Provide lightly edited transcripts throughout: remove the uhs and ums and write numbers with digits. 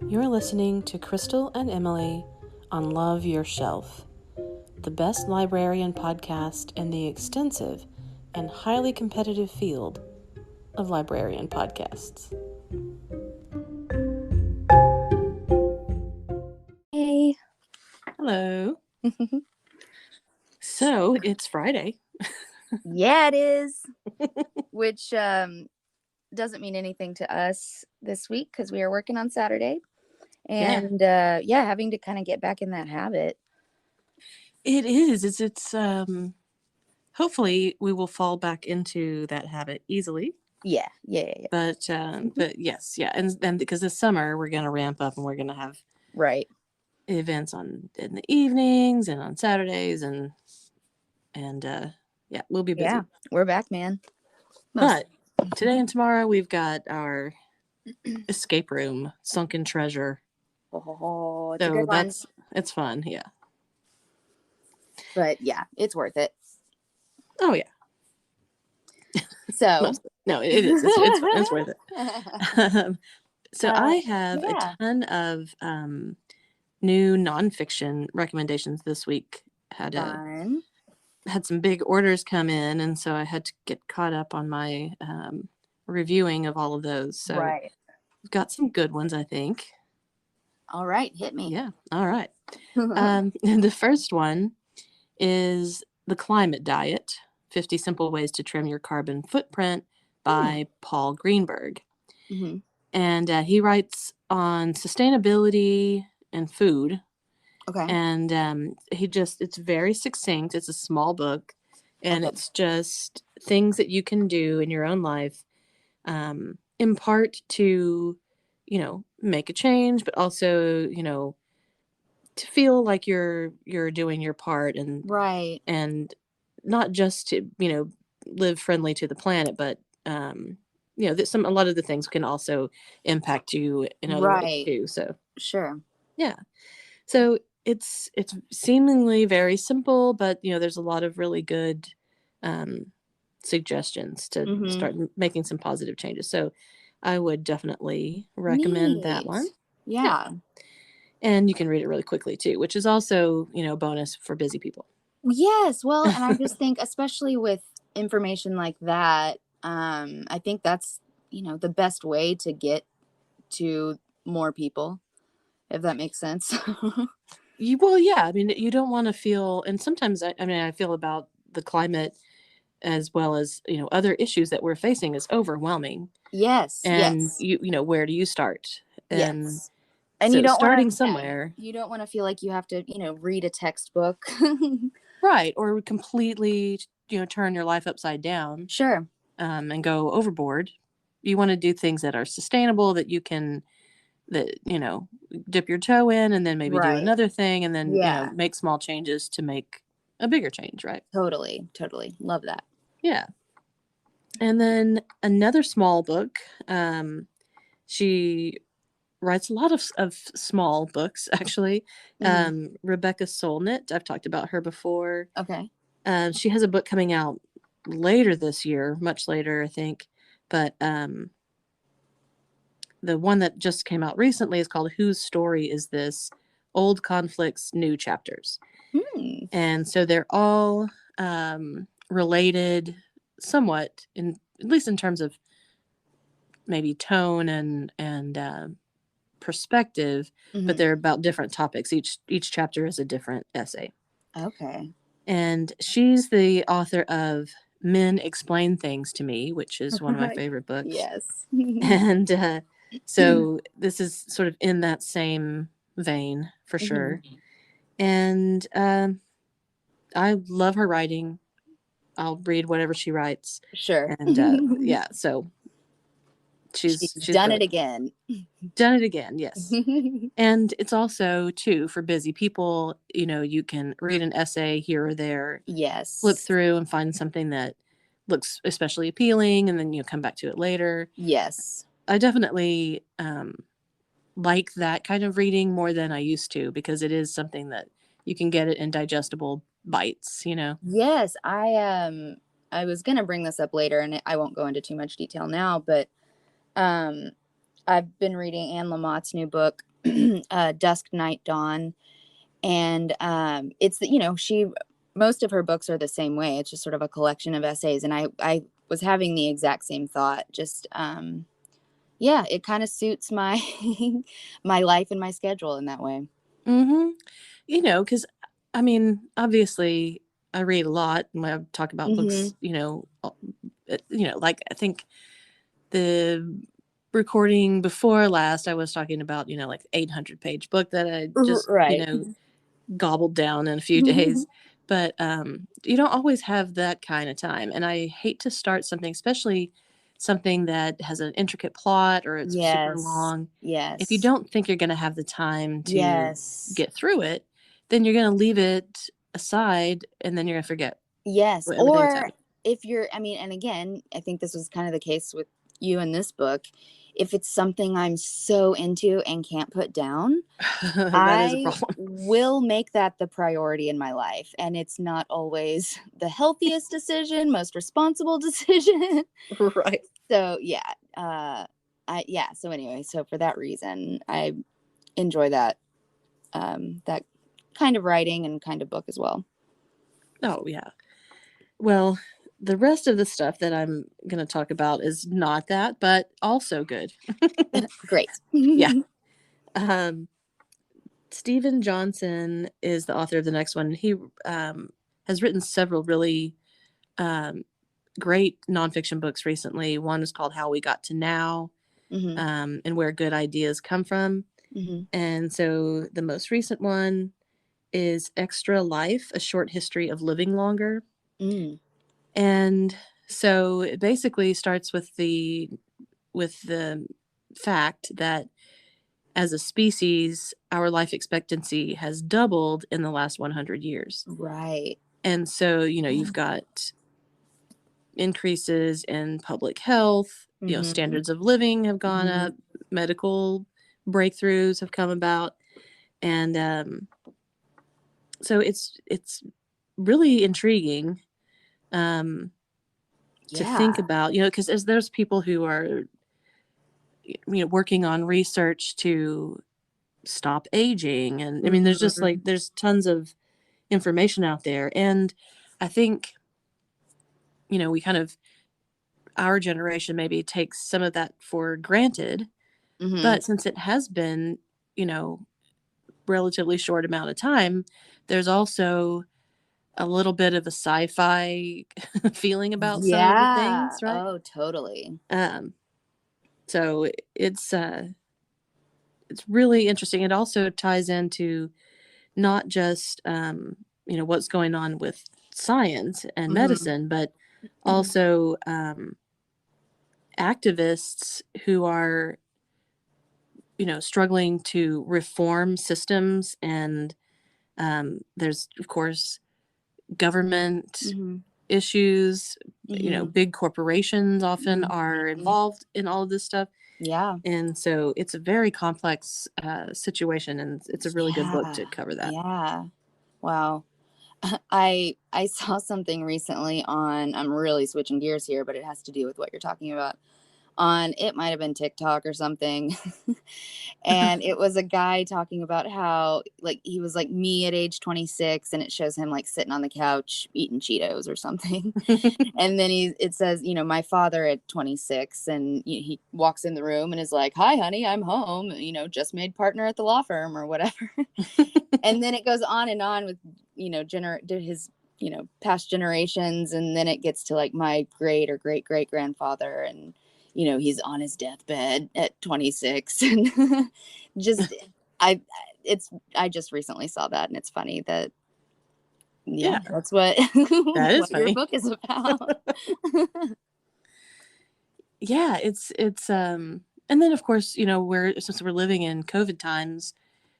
You're listening to Crystal and Emily on Love Your Shelf, the best librarian podcast in the extensive and highly competitive field of librarian podcasts. Hey. Hello. So it's Friday. Yeah, it is. Which doesn't mean anything to us this week because we are working on Saturday. And having to kind of get back in that habit. It is. It's hopefully we will fall back into that habit easily. Yeah. But yes, yeah. And then because this summer we're gonna ramp up and we're gonna have events in the evenings and on Saturdays and we'll be busy. Yeah, we're back, man. But today and tomorrow we've got our escape room, Sunken Treasure. Oh, it's a good one. It's fun, yeah. But yeah, it's worth it. Oh yeah. So no, it is. It's worth it. So I have a ton of new nonfiction recommendations this week. Had some big orders come in, and so I had to get caught up on my reviewing of all of those. So we've got some good ones, I think. All right, hit me. Yeah, all right. The first one is The Climate Diet, 50 Simple Ways to Trim Your Carbon Footprint by Paul Greenberg. Mm-hmm. And he writes on sustainability and food. Okay. And it's very succinct. It's a small book, and it's just things that you can do in your own life, in part to, make a change, but also, to feel like you're doing your part and not just to, live friendly to the planet, but, a lot of the things can also impact you in other ways too. So sure. Yeah. So it's seemingly very simple, but there's a lot of really good suggestions to start making some positive changes. So I would definitely recommend that one. Yeah. And you can read it really quickly too, which is also, bonus for busy people. Yes. Well, and I just think, especially with information like that, I think that's, the best way to get to more people, if that makes sense. Well, yeah. I mean, you don't want to feel, and sometimes I feel about the climate as well as, other issues that we're facing is overwhelming. Yes. And where do you start? And and so you don't starting somewhere. You don't want to feel like you have to, read a textbook. Right. Or completely, turn your life upside down. Sure. And go overboard. You want to do things that are sustainable, that you can, dip your toe in and then maybe do another thing and then, make small changes to make a bigger change, right? Totally. Love that. Yeah. And then another small book, she writes a lot of small books, actually. Rebecca Solnit, I've talked about her before. Okay. She has a book coming out later this year, much later, I think. But the one that just came out recently is called Whose Story Is This? Old Conflicts, New Chapters. And so they're all related somewhat, at least in terms of maybe tone and perspective, but they're about different topics. Each chapter is a different essay. Okay. And she's the author of Men Explain Things to Me, which is one of my favorite books. Yes. And so this is sort of in that same vein for sure. And I love her writing. I'll read whatever she writes. Sure. And so she's done it again. Done it again, yes. And it's also, too, for busy people, you can read an essay here or there. Yes. Flip through and find something that looks especially appealing, and then come back to it later. Yes. I definitely like that kind of reading more than I used to, because it is something that you can get it in digestible bites, Yes, I was going to bring this up later, and I won't go into too much detail now, but I've been reading Anne Lamott's new book, Dusk, Night, Dawn. And it's, you know, most of her books are the same way. It's just sort of a collection of essays. And I was having the exact same thought. Just, yeah, it kind of suits my my life and my schedule in that way. Mm-hmm. You know, because I mean, obviously, I read a lot when I talk about Mm-hmm. books. Like I think the recording before last, I was talking about like 800-page book that I just Right. gobbled down in a few days. But you don't always have that kind of time, and I hate to start something, especially something that has an intricate plot or it's super Yes. long. If you Yes. don't think you're going to have the time to Yes. get through it, then you're going to leave it aside, and then you're going to forget Yes. everything that's Or happened. if you're, I mean, and again, I think this was kind of the case with you in this book. If it's something I'm so into and can't put down, That is a I problem. will make that the priority in my life. And it's not always the healthiest decision, most responsible decision. Right. So yeah. Yeah. So anyway, so for that reason, I enjoy that kind of writing and kind of book as well. Oh, yeah. Well, the rest of the stuff that I'm going to talk about is not that, but also good. Great. Yeah. Um, Stephen Johnson is the author of the next one. He has written several really um, great nonfiction books recently. One is called How We Got to Now, Hmm. and Where Good Ideas Come From. Hmm. And so the most recent one is Extra Life, A Short History of Living Longer. Mm. And so it basically starts with the fact that as a species, our life expectancy has doubled in the last 100 years. Right. And so, you've got increases in public health, Hmm. standards of living have gone Hmm. up, medical breakthroughs have come about. And so it's really intriguing um, to think Yeah. about, because there's people who are, working on research to stop aging. And I mean, there's just Hmm. like, there's tons of information out there. And I think, we kind of, our generation maybe takes some of that for granted. Hmm. But since it has been, you know, relatively short amount of time, there's also a little bit of a sci-fi feeling about some of the Yeah. things, right? Oh, totally. Um, so it's really interesting. It also ties into not just what's going on with science and Hmm. medicine, but also activists who are struggling to reform systems. And there's of course government Hmm. issues. Hmm. Big corporations often Hmm. are involved in all of this stuff. Yeah. And so it's a very complex situation, and it's a really good book Yeah. to cover that. Yeah. Wow. I saw something recently on, I'm really switching gears here, but it has to do with what you're talking about. On, it might have been TikTok or something. And it was a guy talking about how, like, he was like me at age 26, and it shows him like sitting on the couch eating Cheetos or something. And then it says, my father at 26, and he walks in the room and is like, "Hi honey, I'm home, just made partner at the law firm," or whatever. And then it goes on with, his, past generations. And then it gets to like my great or great great grandfather, and he's on his deathbed at 26. And just, I I just recently saw that, and it's funny that, yeah, Yeah, that's what that is what your funny. book is about. Yeah, it's and then of course, we're since we're living in COVID times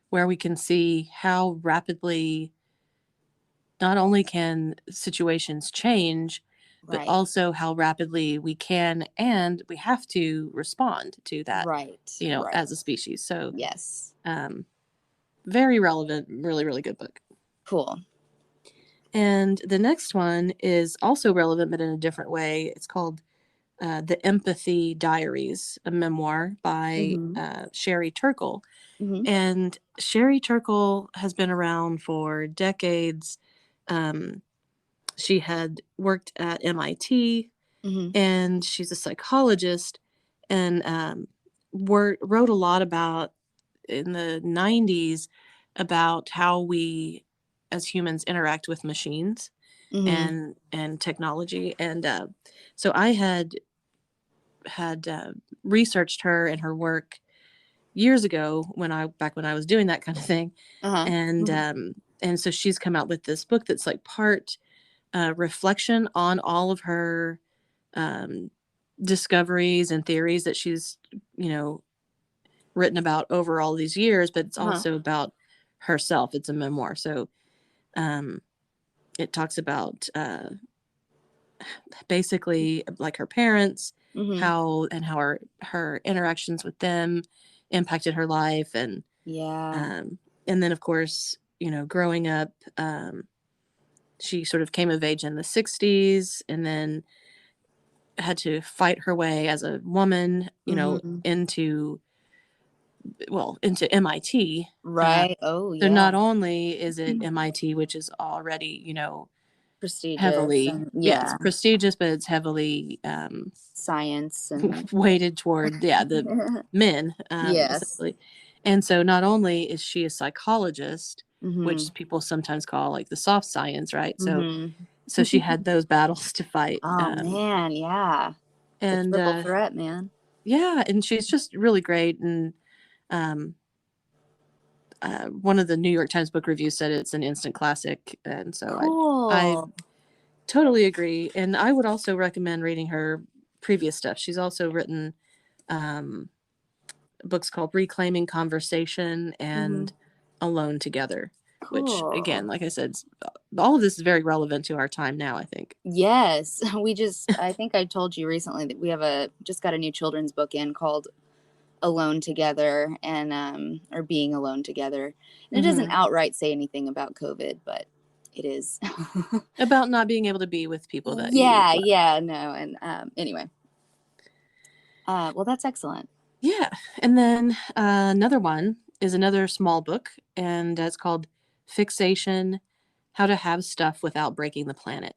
where we can see how rapidly not only can situations change, but Right. also how rapidly we can and we have to respond to that, Right. as Right. a species. So, Yes. um, very relevant, really, really good book. Cool. And the next one is also relevant, but in a different way. It's called The Empathy Diaries, a memoir by Hmm. Sherry Turkle. Mhm. And Sherry Turkle has been around for decades. Um, she had worked at MIT, Mhm. and she's a psychologist, and wrote a lot about in the 90s about how we as humans interact with machines Mhm. and technology. And so I had researched her and her work years ago when I was doing that kind of thing. Uh-huh. And and so she's come out with this book that's like part reflection on all of her um, discoveries and theories that she's, you know, written about over all these years, but it's Uh-huh. also about herself. It's a memoir. So um, it talks about basically like her parents, Mhm. how her interactions with them impacted her life, Yeah. um, and then of course, you know, growing up, she sort of came of age in the 60s, and then had to fight her way as a woman, you know, Mhm. into MIT. Right. Oh, So yeah. not only is it MIT, which is already, you know, Prestigious heavily, and yeah, it's yeah, prestigious, but it's heavily science and weighted toward, yeah, the men, yes. essentially. And so not only is she a psychologist, Mhm. which people sometimes call like the soft science, right? Mhm. So she had those battles to fight. Oh man, yeah. The And triple threat, man. yeah, and she's just really great. And um, one of the New York Times book reviews said it's an instant classic. And so I Cool. totally agree. And I would also recommend reading her previous stuff. She's also written um, books called Reclaiming Conversation Mhm. and Alone Together, which, Cool. again, like I said, all of this is very relevant to our time now, I think. Yes, I think I told you recently that we have just got a new children's book in called Alone Together and or Being Alone Together. And it doesn't Hmm. outright say anything about COVID, but it is. About not being able to be with people that you Yeah, love. yeah, no. And anyway, well, that's excellent. Yeah. And then another one is another small book, and it's called Fixation: How to Have Stuff Without Breaking the Planet,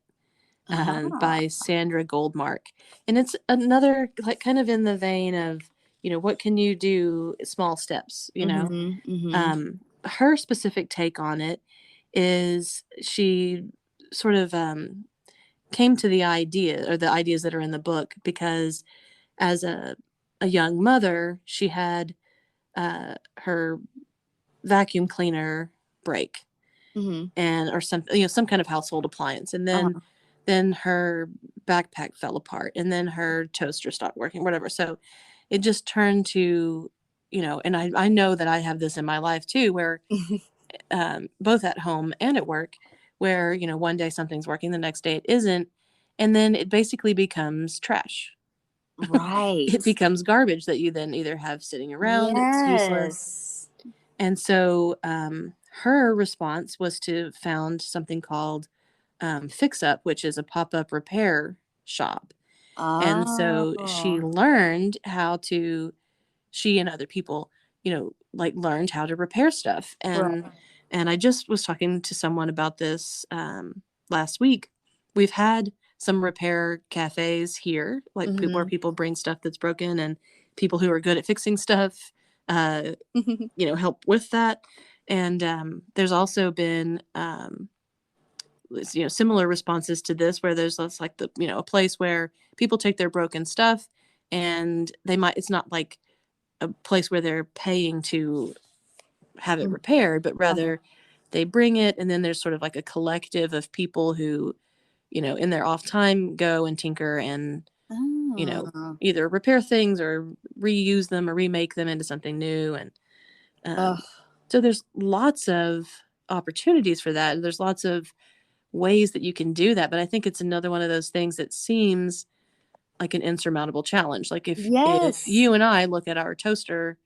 Uh-huh. by Sandra Goldmark. And it's another, like, kind of in the vein of, you know, what can you do, small steps, you know? Mhm. Mhm. Her specific take on it is she sort of came to the idea, or the ideas that are in the book, because as a young mother, she had her vacuum cleaner break, Mhm. and or some, you know, some kind of household appliance, and Uh-huh. then her backpack fell apart, and then her toaster stopped working, whatever. So it just turned to, you know, and I know that I have this in my life too, where both at home and at work, where, you know, one day something's working, the next day it isn't, and then it basically becomes trash. It Right. becomes garbage that you then either have sitting around, it's useless. Yes. And so her response was to found something called Fix Up, which is a pop-up repair shop. And so Oh. she and other people, you know, like, learned how to repair stuff. Right. And I just was talking to someone about this last week. We've had some repair cafes here, like where Mhm. people bring stuff that's broken, and people who are good at fixing stuff, uh, you know, help with that. And there's also been you know, similar responses to this, where there's less, like, the, you know, a place where people take their broken stuff, and they might, it's not like a place where they're paying to have it repaired, but Uh-huh. rather they bring it, and then there's sort of like a collective of people who, you know, in their off time go and tinker and, you know, Oh. either repair things or reuse them or remake them into something new. And Ugh. so there's lots of opportunities for that. There's lots of ways that you can do that, but I think it's another one of those things that seems like an insurmountable challenge. Like, if Yes. you and I look at our toaster,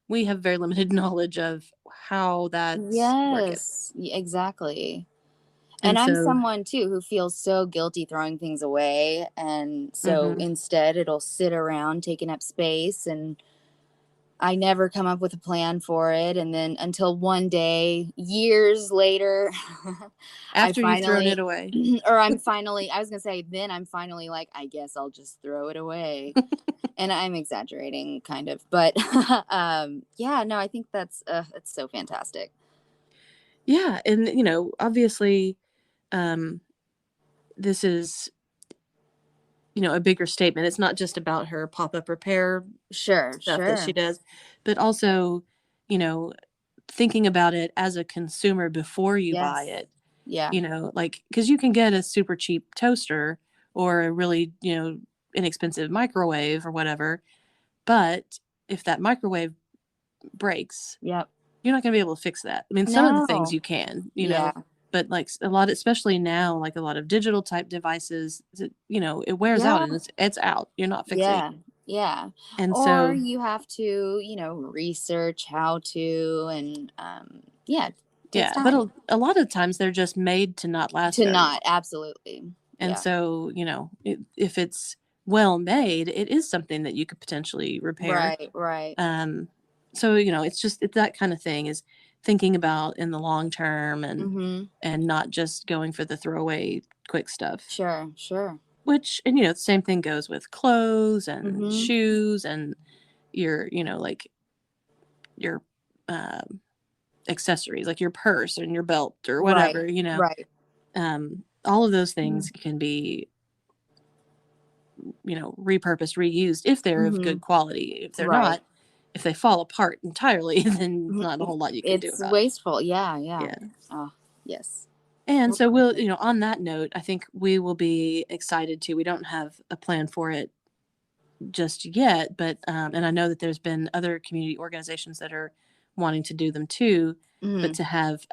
we have very limited knowledge of how that's working. Yes. Exactly. And And I'm so, someone too who feels so guilty throwing things away. And so mhm. instead, it'll sit around taking up space. And I never come up with a plan for it. And then until one day, years later, I After you've thrown it finally, away. or I'm finally, I was going to say, then I'm finally like, I guess I'll just throw it away. And I'm exaggerating kind of, but yeah, no, I think it's so fantastic. Yeah, and obviously, um, this is a bigger statement. It's not just about her pop-up repair Sure, stuff that she sure. does, but also, you know, thinking about it as a consumer before you buy Yes. it. Yeah. Like, because you can get a super cheap toaster or a really, inexpensive microwave or whatever, but if that microwave breaks, Yep. you're not going to be able to fix that. I mean, some of the things No. you can, Yeah. but like a lot, especially now, like a lot of digital type devices, it wears out Yeah. and it's out. You're not fixing Yeah. it. Yeah. And Or so, you have to, research how to, and yeah, it takes yeah, but time a lot of times they're just made to not last to very not. long. Absolutely. And Yeah. so, if it's well made, it is something that you could potentially repair. Right. Right. Um, so, it's that kind of thing, is thinking about in the long term, Mm-hmm. and not just going for the throwaway quick stuff. Sure. Sure. Which, and the same thing goes with clothes and Mm-hmm. shoes and your, like your um, accessories, like your purse and your belt or Right. whatever. Right. All of those things Mm-hmm. can be, repurposed, reused if they're of Mm-hmm. good quality. If they're Right. not, if they fall apart entirely, then not a Mhm. whole lot you can do It's about it. wasteful. Yeah. Yeah. Yeah. Oh, yes. And Well, so we'll, perfect. on that note, I think we will be excited to. We don't have a plan for it just yet, but and I know that there's been other community organizations that are wanting to do them too, but Mm-hmm. to have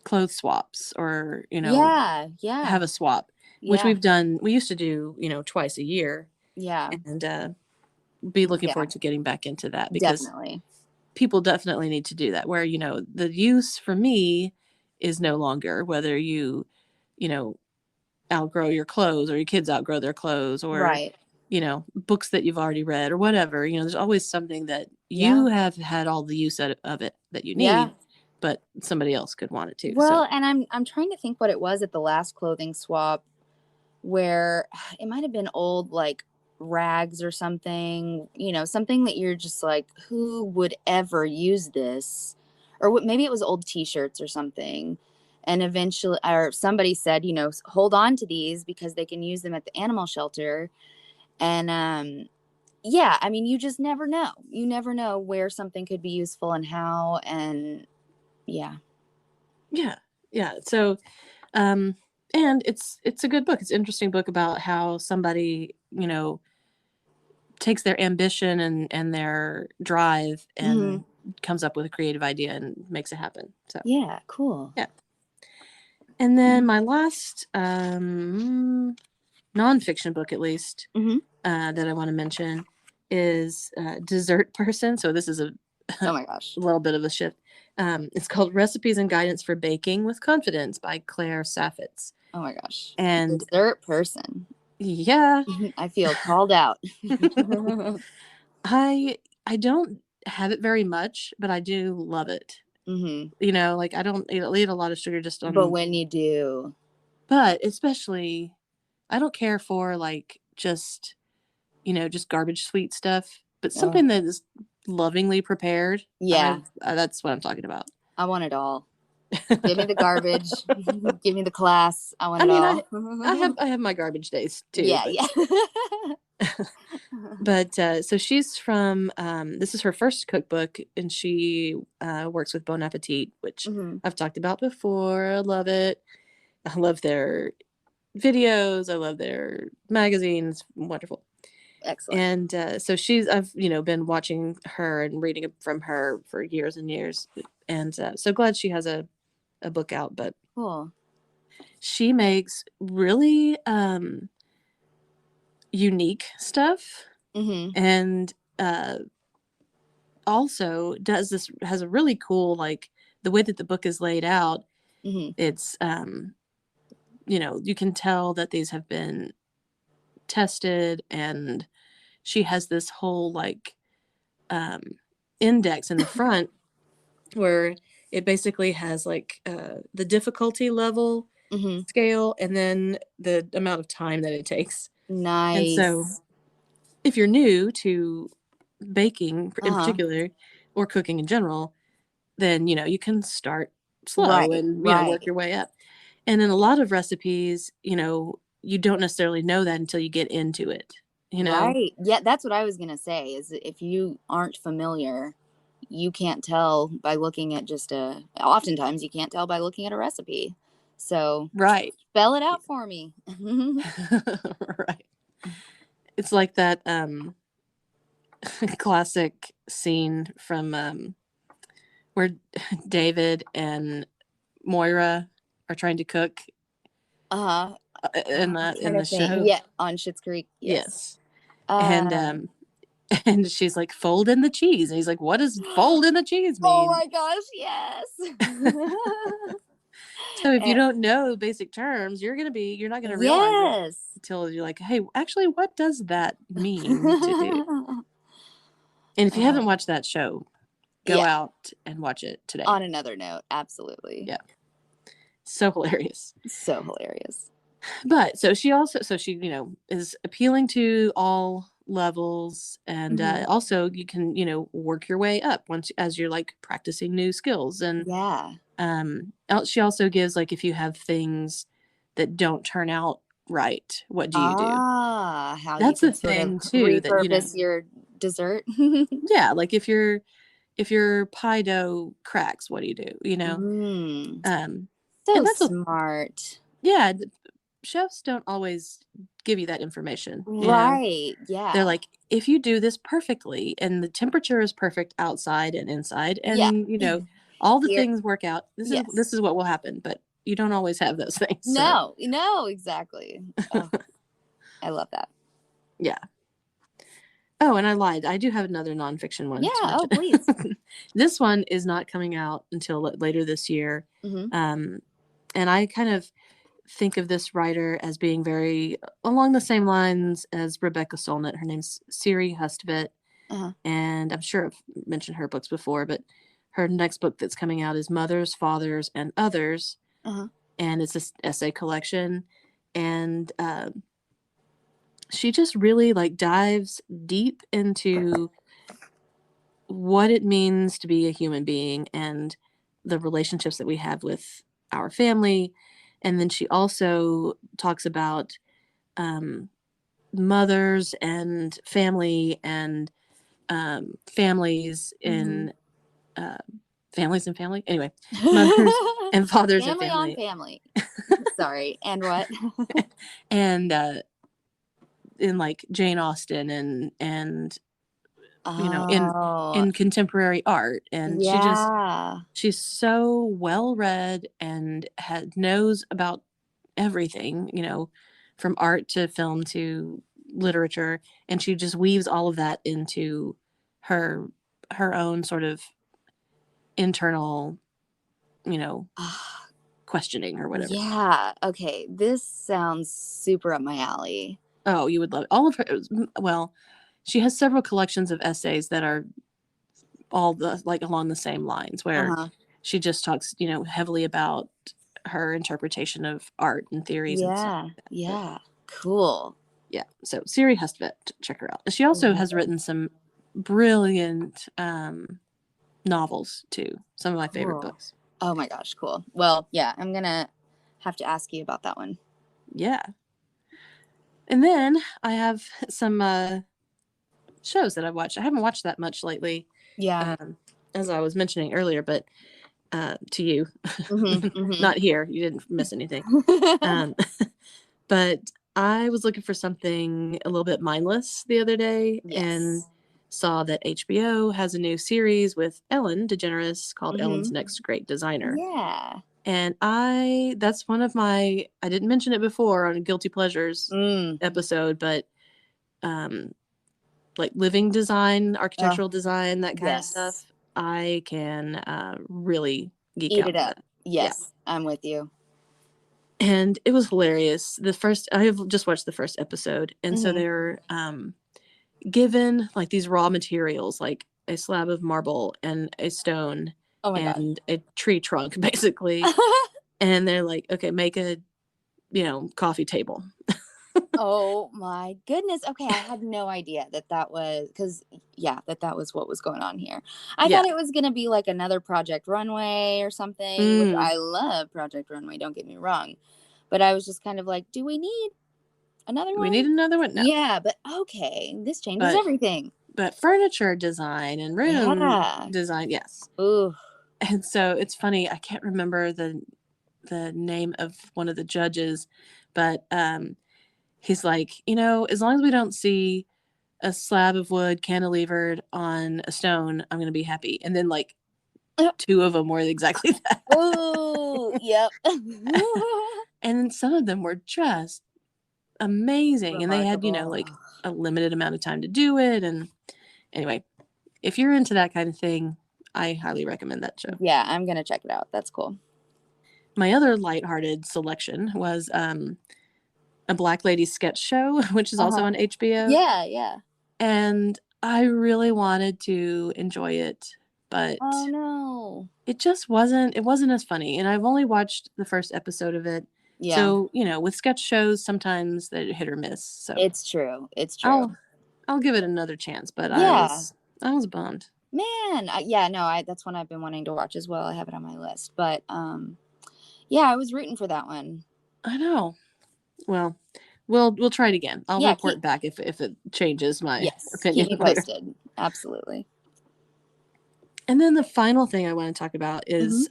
clothes swaps, or Yeah. Yeah. have a swap, which Yeah. we've done. We used to do twice a year, Yeah. and be looking Yeah. forward to getting back into that, because Definitely. people definitely need to do that, where the use for me is no longer whether you know outgrow your clothes, or your kids outgrow their clothes, or Right. books that you've already read or whatever. There's always something that you Yeah. have had all the use of it that you Yeah. need, but somebody else could want it too. So Well, and I'm trying to think what it was at the last clothing swap, where it might have been old like rags or something, something that you're just like, who would ever use this? Or maybe it was old t-shirts or something. And eventually, or somebody said, hold on to these because they can use them at the animal shelter. And yeah, I mean, you just never know. You never know where something could be useful and how. And yeah. yeah, yeah. So um, and it's a good book. It's an interesting book about how somebody takes their ambition and their drive Hmm. and comes up with a creative idea and makes it happen. So Yeah, cool. yeah. And then my last nonfiction book, at least, Hmm. that I want to mention is Dessert Person. So this is a Oh my gosh. little bit of a shift. It's called Recipes and Guidance for Baking with Confidence by Claire Saffitz. Oh my gosh. And Dessert person. yeah, I feel called out. I don't have it very much, but I do love it. Hmm. Like I don't eat a lot of sugar just But on, when you do, but especially I don't care for like just garbage sweet stuff, but oh, something that is lovingly prepared. yeah, That's what I'm talking about. I want it all. Give me the garbage. Give me the class. I want I it mean, all. I have my garbage days too, Yeah, but yeah. so she's from this is her first cookbook, and she works with Bon Appetit, which Hmm. I've talked about before. I love it. I love their videos. I love their magazines. Wonderful. Excellent. And so I've been watching her and reading from her for years and years, and so glad she has a book out. But Cool. she makes really unique stuff, Hmm. and also has a really cool, like, the way that the book is laid out. Hmm. It's you can tell that these have been tested, and she has this whole, like, index in the front where it basically has like the difficulty level Mm-hmm. scale and then the amount of time that it takes. And so Nice. if you're new to baking in Uh-huh. particular or cooking in general, then, you can start slow Right. and, work Right. your way up. And in a lot of recipes, you don't necessarily know that until you get into it, you know? Right. Yeah, that's what I was gonna say, is if you aren't familiar, you can't tell by looking at just oftentimes you can't tell by looking at a recipe. So Right. spell it out for me. Right. It's like that classic scene from where David and Moira are trying to cook Uh-huh. in I'm the trying in to the think. show. Yeah, on Schitt's Creek. Yes. Yes. And Uh and she's like, fold in the cheese. And he's like, what does fold in the cheese oh mean? my gosh, yes. So if you Eh, don't know basic terms, you're not gonna realize it yes. until you're like, hey, actually, what does that mean to do? And if you haven't Oh, watched that show, go yeah. out and watch it today. On another note, absolutely. Yeah. So hilarious. So hilarious. But so she, is appealing to all levels. And Hmm. also you can, work your way up once as you're like practicing new skills. And Yeah. she also gives like, if you have things that don't turn out right, what do you do? Ah, how you That's the can sort of thing too, that, repurpose your dessert. yeah, like if your pie dough cracks, what do you do? Mm, Um, so and that's a smart. yeah, chefs don't always give you that information. Right. They're Yeah. like, if you do this perfectly and the temperature is perfect outside and inside, Yeah. and all the Here. things work out, Yes. this is what will happen. But you don't always have those things. So No, no, exactly. Oh, I love that. yeah. Oh, and I lied. I do have another nonfiction Yeah. one to Oh, mention. please. This one is not coming out until later this year. Hmm. Um, and I kind of think of this writer as being very along the same lines as Rebecca Solnit. Her name's Siri Hustvedt, Uh-huh. and I'm sure I've mentioned her books before, but her next book that's coming out is Mothers, Fathers, and Others, Uh-huh. and it's this essay collection. And she just really like dives deep into what it means to be a human being and the relationships that we have with our family. And then she also talks about um, mothers and family and families Hmm. in uh, families and family. Anyway, mothers and fathers and Family on family, family. Sorry. And what? and in like Jane Austen and Oh, in contemporary art. And yeah. she's so well read and knows about everything, from art to film to literature, and she just weaves all of that into her her own sort of internal, you know, Ah, questioning or whatever. yeah. Okay. This sounds super up my alley. Oh, you would love it. All of her. Well, she has several collections of essays that are all the like along the same lines, where Uh-huh. she just talks, heavily about her interpretation of art and theories and stuff Yeah. like that. But Yeah. Cool. yeah, so Siri Hustvedt, check her out. She also has Okay. written some brilliant novels too. Some of my favorite Cool. books. Oh my gosh, cool. Well, yeah, I'm gonna have to ask you about that one. Yeah, and then I have some shows that I've watched. I haven't watched that much lately, Yeah. um, as I was mentioning earlier, but to you, Mm-hmm. Mm-hmm. not here. You didn't miss anything. Um, but I was looking for something a little bit mindless the other day and Yes. saw that HBO has a new series with Ellen DeGeneres called Ellen's Mm-hmm. Next Great Designer. Yeah. And that's one of I didn't mention it before on Guilty Pleasures Mm. episode, but um, like living design, Oh, architectural design, that kind of yes. stuff, I can really geek Eat out it on up. that. Yeah. Yes, I'm with you. And it was hilarious. I have just watched the first episode. And so Mm-hmm. they're given like these raw materials, like a slab of marble and a stone Oh my gosh. and a tree trunk, basically. And they're like, okay, make a, coffee table. Oh my goodness. Okay, I had no idea that that was because yeah, that was what was going on here. I Yeah. thought it was gonna be like another Project Runway or something, which Mm, I love Project Runway. Don't get me wrong, but I was just kind of like, do we need another we need one? another one? No. Yeah, but okay, this changes But everything. furniture design and room Yeah. design, yes. Ooh. And so it's funny, I can't remember the name of one of the judges, but he's like, as long as we don't see a slab of wood cantilevered on a stone, I'm gonna be happy. And then like two of them were exactly that. Ooh. Yep. And then some of them were just amazing, and they had Remarkable. like a limited amount of time to do it. And anyway, if you're into that kind of thing, I highly recommend that show. Yeah, I'm gonna check it out. That's cool. My other lighthearted selection was a Black Lady sketch show, which is also Uh-huh. on HBO. Yeah, yeah. And I really wanted to enjoy it, but Oh no. it wasn't as funny. And I've only watched the first episode of it. Yeah. So, with sketch shows, sometimes they hit or miss. So It's true. It's true. I'll give it another chance, but Yeah. I was bummed. Man, yeah, no, that's one I've been wanting to watch as well. I have it on my list. But yeah, I was rooting for that one. I know. Well, we'll try it again. I'll Yeah, report back if it changes my yes, keep opinion me later. posted. Absolutely. And then the final thing I want to talk about Mhm. is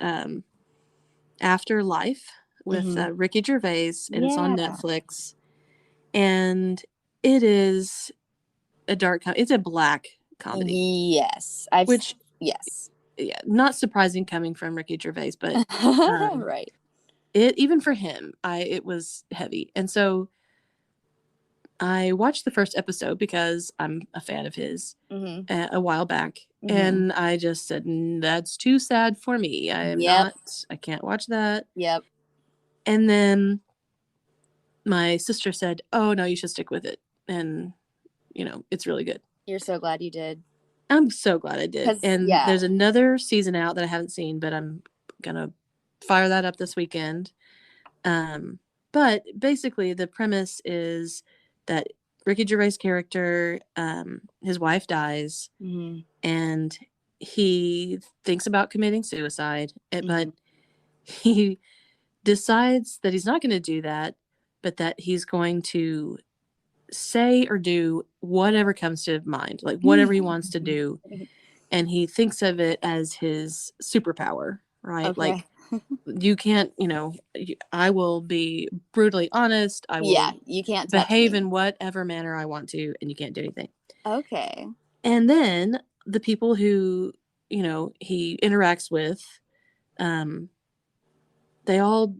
Afterlife with Mhm. Ricky Gervais, and it's on Yeah. Netflix. And it is it's a black comedy, Yes. which, Yes. yeah, not surprising coming from Ricky Gervais, but Right. it, even for him, it was heavy. And so I watched the first episode because I'm a fan of his Mhm. a while back. Mhm. And I just said, That's too sad for me. Yep. I can't watch that." Yep. And then my sister said, "Oh, no, you should stick with it. And, it's really good." You're so glad you did. I'm so glad I did. Cuz And yeah. there's another season out that I haven't seen, but I'm going to fire that up this weekend. But basically, the premise is that Ricky Gervais' character, his wife dies, Mhm. and he thinks about committing suicide, but Mhm. he decides that he's not going to do that, but that he's going to say or do whatever comes to mind, like whatever he wants to do. And he thinks of it as his superpower, right? Okay. Like, you can't, I will be brutally honest. I Yeah, will you can't touch behave me. in whatever manner I want to, and you can't do anything. Okay. And then the people who, he interacts with, um, they all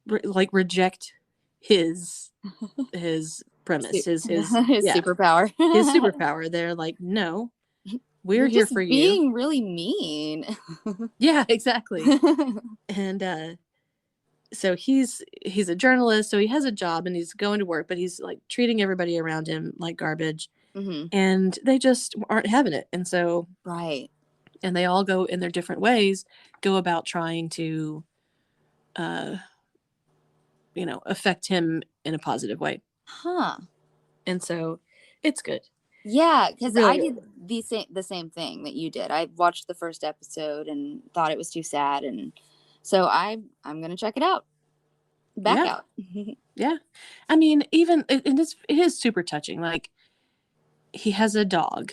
reject his premise, His yeah, superpower. his superpower. They're like, "No, we're You're here just for you." being really mean. Yeah, exactly. And so he's a journalist, so he has a job and he's going to work, but he's like treating everybody around him like garbage, Mhm. and they just aren't having it. And so, Right. and they all go in their different ways, go about trying to uh affect him in a positive way. Huh. And so it's good. Yeah, because Really, I really did good. the same thing that you did. I watched the first episode and thought it was too sad, and so I'm gonna check it out. Back Yeah. out. Yeah. I mean, even and it is super touching. Like, he has a dog,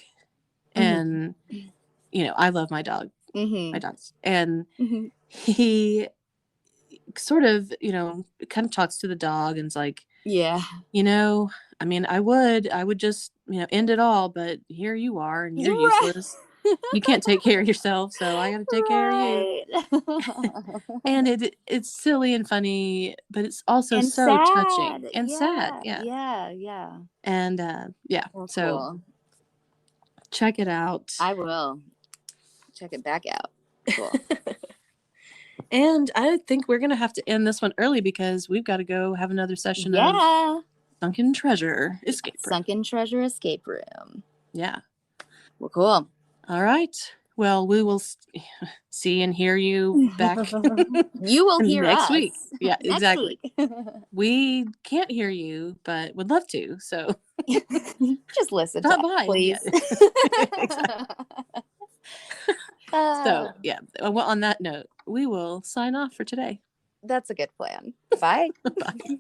Mhm. and I love my Mhm. dogs. And Mhm. he sort of, kind of talks to the dog and is like, Yeah. you know, I mean, I would just, end it all, but here you are and you're Right. useless. You can't take care of yourself, so I got to take care of you. Right. And it's silly and funny, but it's also And so touching sad. and sad. Yeah. Yeah. Yeah. Yeah. And yeah, Well, so cool. check it out. I will check it back out. Cool. And I think we're going to have to end this one early because we've got to go have another session of Yeah. Sunken Treasure Escape Room. Sunken Treasure Escape Room. Yeah. Well, cool. All right. Well, we will see and hear you back You will hear next week. us Yeah, next exactly. week. We can't hear you, but would love to. So Just listen to stop us, by. Yeah. please. Exactly. Uh, So, yeah. Well, on that note, we will sign off for today. that's a good plan. Bye. Bye.